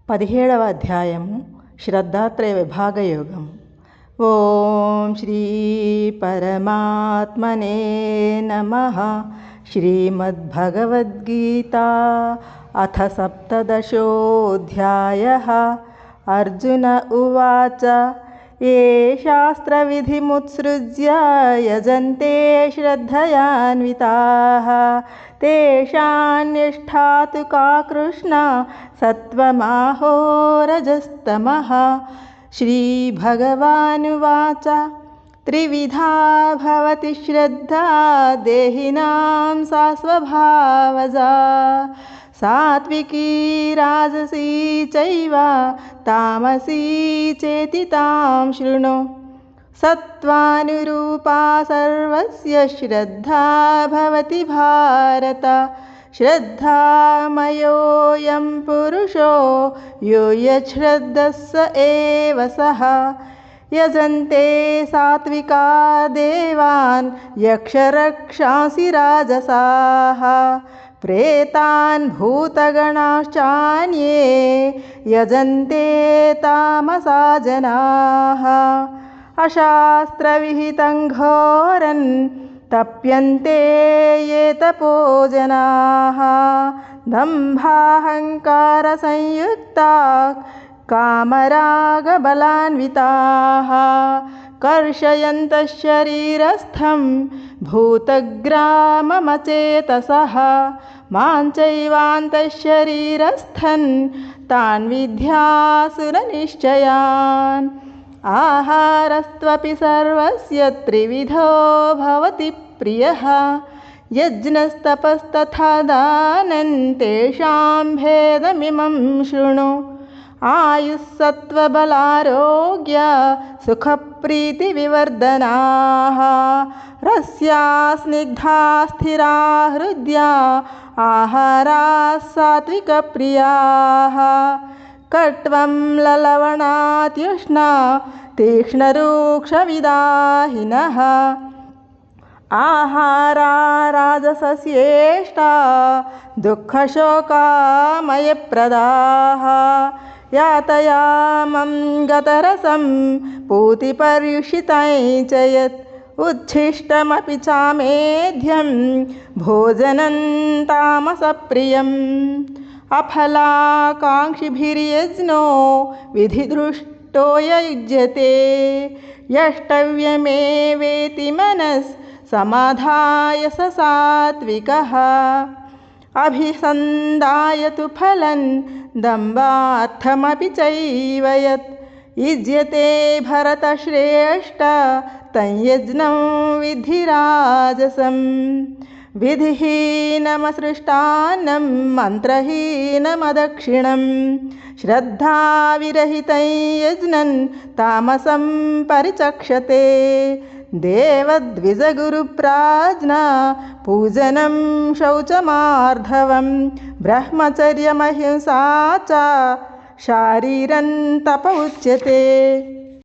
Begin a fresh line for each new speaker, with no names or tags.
17వ అధ్యాయము శ్రద్ధాత్రయ విభాగయోగం. ఓం శ్రీ పరమాత్మనే నమః. శ్రీమద్భగవద్గీతా అథ సప్తదశోऽధ్యాయః. అర్జున ఉవాచ ఏ శాస్త్రవిధిముత్సృజ్య యజంతే శ్రద్ధయాన్వితాః తేషాన్నిష్ఠా తు కా కృష్ణ సత్వమాహో రజస్తమః. శ్రీభగవానువాచ త్రివిధా భవతి శ్రద్ధా దేహినాం సా స్వభావజా సాత్వికీ రాజసీ చైవ తామసీ చేతి తాం శృణు. సత్వానురూపా సర్వస్య శ్రద్ధా భవతి భారత. శ్రద్ధామయోऽయం పురుషో యో యశ్రద్ధः స ఏవ సః. యజంతే సాత్వికా దేవాన్ యక్షరక్షాంసి రాజసాః ప్రేతాన్ భూతగణాశ్చాన్యే యజంతే తామసా జనాః. అశాస్త్రవిహితం ఘోరన్ తప్యంతే ఏ తపో జనాః. దంభాహంకార సంయుక్తాః కామరాగబలాన్వితాః కర్షయంతః శరీరస్థం భూతగ్రామమచేతసః. మాం చైవాంతః శరీరస్థన్ తాన్ విద్యాసురనిశ్చయాన్. ఆహారస్త్వపి సర్వస్య త్రివిధో భవతి ప్రియః. యజ్ఞస్తపస్తథా దానం తేషాం భేదమిమం శృణు. ఆయుస్సత్వబలారోగ్య సుఖప్రీతివివర్ధనాః రస్యా స్నిగ్ధా స్థిరా హృద్యా ఆహారాः సాత్వికప్రియాः. కట్వం లలవణాత్యుష్ణా తీక్ష్ణరూక్షవిదాహినః. ఆహారా రాజసస్యేష్టా దుఃఖశోకామయప్రదాః. యాతయామం గతరసం పూతిపర్యుషితం చ యత్ ఉచ్ఛిష్టమపి చామేధ్యం భోజనం తామసప్రియం. అఫలాకాంక్షిభిర్యజ్ఞో విధిదృష్టో యుజ్యతే. యష్టవ్యమేవేతి మనస్ సమాధాయ స సాత్వికః. అభిసందాయ తు ఫలం దంభార్థమపి చైవ యత్ యుజ్యతే భరతశ్రేష్ఠ తం యజ్ఞం విద్ధి రాజసం. విధిహీనమసృష్టాన్నం మంత్రహీనమదక్షిణం శ్రద్ధావిరహితం యజ్ఞం తామసం పరిచక్షతే. దేవద్విజగురుప్రాజ్ఞా పూజనం శౌచమార్ధవం బ్రహ్మచర్యమహింసా చ శారీరం తప ఉచ్యతే.